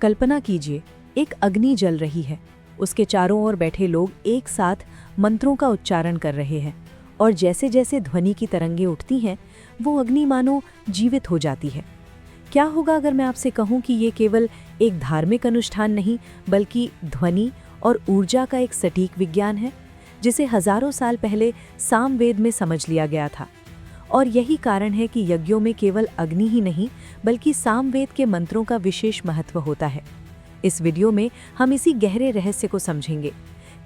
कल्पना कीजिए, एक अग्नि जल रही है। उसके चारों ओर बैठे लोग एक साथ मंत्रों का उच्चारण कर रहे हैं और जैसे जैसे ध्वनि की तरंगें उठती हैं, वो अग्नि मानो जीवित हो जाती है। क्या होगा अगर मैं आपसे कहूं कि ये केवल एक धार्मिक अनुष्ठान नहीं, बल्कि ध्वनि और ऊर्जा का एक सटीक विज्ञान है, जिसे हजारों साल पहले सामवेद में समझ लिया गया था। और यही कारण है कि यज्ञों में केवल अग्नि ही नहीं, बल्कि सामवेद के मंत्रों का विशेष महत्व होता है। इस वीडियो में हम इसी गहरे रहस्य को समझेंगे,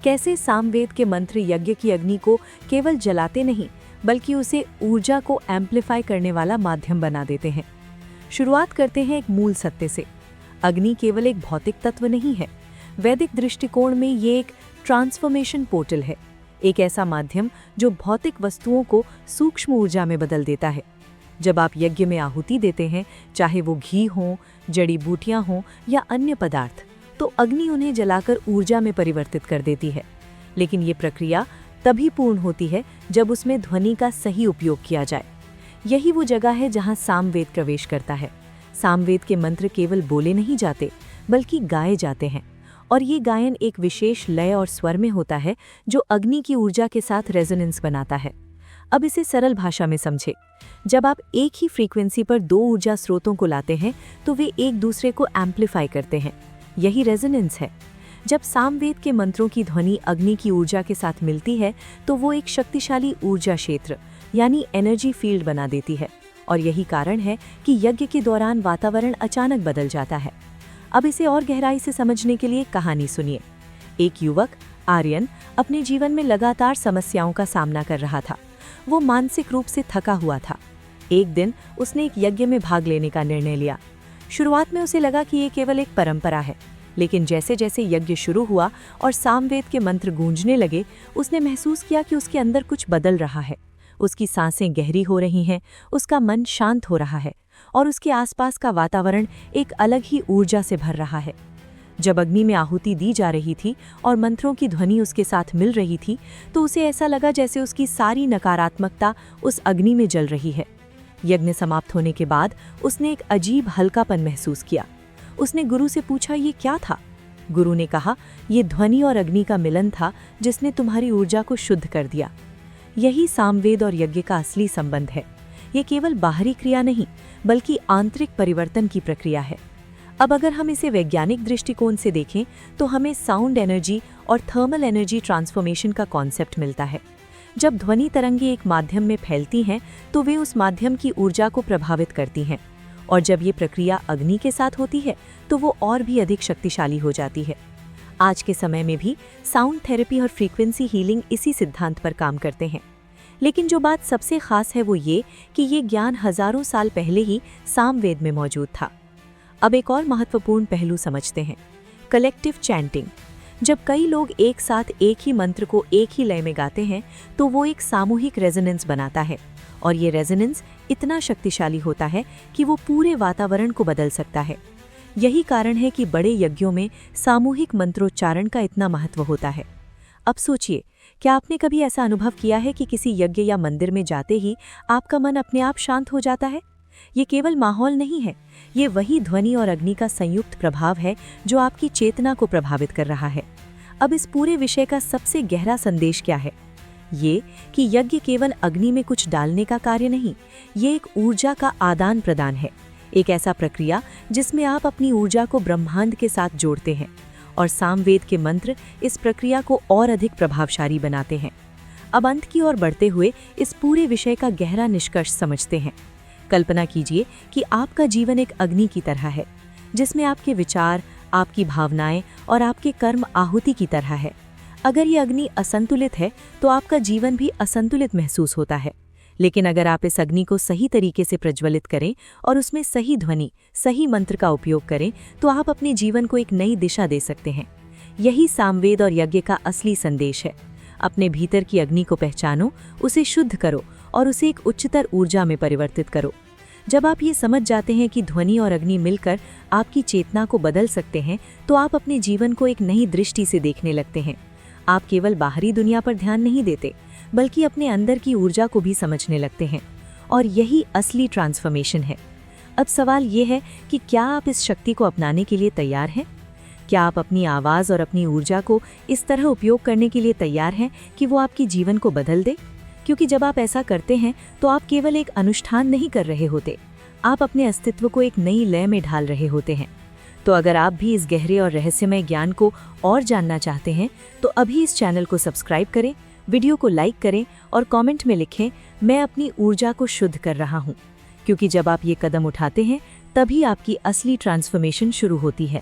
कैसे सामवेद के मंत्र यज्ञ की अग्नि को केवल जलाते नहीं, बल्कि उसे ऊर्जा को एम्प्लीफाई करने वाला माध्यम बना देते हैं। शुरुआत करते हैं एक मूल सत्य से। अग्नि केवल एक भौतिक तत्व नहीं है। वैदिक दृष्टिकोण में ये एक ट्रांसफॉर्मेशन पोर्टल है, एक ऐसा माध्यम जो भौतिक वस्तुओं को सूक्ष्म ऊर्जा में बदल देता है। जब आप यज्ञ में आहुति देते हैं, चाहे वो घी हो, जड़ी बूटियां हों या अन्य पदार्थ, तो अग्नि उन्हें जलाकर ऊर्जा में परिवर्तित कर देती है। लेकिन ये प्रक्रिया तभी पूर्ण होती है जब उसमें ध्वनि का सही उपयोग किया जाए। यही वो जगह है जहां सामवेद प्रवेश करता है। सामवेद के मंत्र केवल बोले नहीं जाते, बल्कि गाए जाते हैं, और ये गायन एक विशेष लय और स्वर में होता है जो अग्नि की ऊर्जा के साथ रेजोनेंस बनाता है। अब इसे सरल भाषा में समझे। जब आप एक ही फ्रीक्वेंसी पर दो ऊर्जा स्रोतों को लाते हैं, तो वे एक दूसरे को एम्प्लीफाई करते हैं। यही रेजोनेंस है। जब सामवेद के मंत्रों की ध्वनि अग्नि की ऊर्जा के साथ मिलती है, तो वो एक शक्तिशाली ऊर्जा क्षेत्र यानी एनर्जी फील्ड बना देती है। और यही कारण है कि यज्ञ के दौरान वातावरण अचानक बदल जाता है। अब इसे और गहराई से समझने के लिए कहानी सुनिए। एक युवक आर्यन अपने जीवन में लगातार समस्याओं का सामना कर रहा था। वो मानसिक रूप से थका हुआ था। एक दिन उसने एक यज्ञ में भाग लेने का निर्णय लिया। शुरुआत में उसे लगा कि ये केवल एक परंपरा है, लेकिन जैसे जैसे यज्ञ शुरू हुआ और सामवेद के मंत्र गूंजने लगे, उसने महसूस किया कि उसके अंदर कुछ बदल रहा है। उसकी सांसें गहरी हो रही हैं, उसका मन शांत हो रहा है और उसके आसपास का वातावरण एक अलग ही ऊर्जा से भर रहा है। जब अग्नि में आहुति दी जा रही थी और मंत्रों की ध्वनि उसके साथ मिल रही थी, तो उसे ऐसा लगा जैसे उसकी सारी नकारात्मकता उस अग्नि में जल रही है। यज्ञ समाप्त होने के बाद उसने एक अजीब हल्कापन महसूस किया। उसने गुरु से पूछा, ये क्या था? गुरु ने कहा, ये ध्वनि और अग्नि का मिलन था जिसने तुम्हारी ऊर्जा को शुद्ध कर दिया। यही सामवेद और यज्ञ का असली संबंध है। ये केवल बाहरी क्रिया नहीं, बल्कि आंतरिक परिवर्तन की प्रक्रिया है। अब अगर हम इसे वैज्ञानिक दृष्टिकोण से देखें, तो हमें साउंड एनर्जी और थर्मल एनर्जी ट्रांसफॉर्मेशन का कॉन्सेप्ट मिलता है। जब ध्वनि तरंगें एक माध्यम में फैलती हैं, तो वे उस माध्यम की ऊर्जा को प्रभावित करती हैं, और जब ये प्रक्रिया अग्नि के साथ होती है, तो वो और भी अधिक शक्तिशाली हो जाती है। आज के समय में भी साउंड थेरेपी और फ्रीक्वेंसी हीलिंग इसी सिद्धांत पर काम करते हैं। लेकिन जो बात सबसे खास है वो ये कि ये ज्ञान हजारों साल पहले ही सामवेद में मौजूद था। अब एक और महत्वपूर्ण पहलू समझते हैं, कलेक्टिव चैंटिंग। जब कई लोग एक साथ एक ही मंत्र को एक ही लय में गाते हैं, तो वो एक सामूहिक रेजोनेंस बनाता है, और ये रेजोनेंस इतना शक्तिशाली होता है कि वो पूरे वातावरण को बदल सकता है। यही कारण है कि बड़े यज्ञों में सामूहिक मंत्रोच्चारण का इतना महत्व होता है। अब सोचिए, क्या आपने कभी ऐसा अनुभव किया है कि किसी यज्ञ या मंदिर में जाते ही आपका मन अपने आप शांत हो जाता है? ये केवल माहौल नहीं है, ये वही ध्वनि और अग्नि का संयुक्त प्रभाव है जो आपकी चेतना को प्रभावित कर रहा है। अब इस पूरे विषय का सबसे गहरा संदेश क्या है? ये कि यज्ञ केवल अग्नि में कुछ डालने का कार्य नहीं, ये एक ऊर्जा का आदान प्रदान है। एक ऐसा प्रक्रिया जिसमें आप अपनी ऊर्जा को ब्रह्मांड के साथ जोड़ते हैं, और सामवेद के मंत्र इस प्रक्रिया को और अधिक प्रभावशाली बनाते हैं। अब अंत की ओर बढ़ते हुए इस पूरे विषय का गहरा निष्कर्ष समझते हैं। कल्पना कीजिए कि आपका जीवन एक अग्नि की तरह है, जिसमें आपके विचार, आपकी भावनाएं और आपके कर्म आहुति की तरह है। अगर ये अग्नि असंतुलित है, तो आपका जीवन भी असंतुलित महसूस होता है। लेकिन अगर आप इस अग्नि को सही तरीके से प्रज्वलित करें और उसमें सही ध्वनि, सही मंत्र का उपयोग करें, तो आप अपने जीवन को एक नई दिशा दे सकते हैं। यही सामवेद और यज्ञ का असली संदेश है। अपने भीतर की अग्नि को पहचानो, उसे शुद्ध करो और उसे एक उच्चतर ऊर्जा में परिवर्तित करो। जब आप ये समझ जाते हैं कि ध्वनि और अग्नि मिलकर आपकी चेतना को बदल सकते हैं, तो आप अपने जीवन को एक नई दृष्टि से देखने लगते हैं। आप केवल बाहरी दुनिया पर ध्यान नहीं देते, बल्कि अपने अंदर की ऊर्जा को भी समझने लगते हैं। और यही असली ट्रांसफॉर्मेशन है। अब सवाल ये है कि क्या आप इस शक्ति को अपनाने के लिए तैयार हैं? क्या आप अपनी आवाज़ और अपनी ऊर्जा को इस तरह उपयोग करने के लिए तैयार हैं कि वो आपकी जीवन को बदल दे? क्योंकि जब आप ऐसा करते हैं तो आप केवल एक अनुष्ठान नहीं कर रहे होते, आप अपने अस्तित्व को एक नई लय में ढाल रहे होते हैं। तो अगर आप भी इस गहरे और रहस्यमय ज्ञान को और जानना चाहते हैं तो अभी इस चैनल को सब्सक्राइब करें, वीडियो को लाइक करें और कमेंट में लिखें, मैं अपनी ऊर्जा को शुद्ध कर रहा हूँ। क्योंकि जब आप ये कदम उठाते हैं तभी आपकी असली ट्रांसफॉर्मेशन शुरू होती है।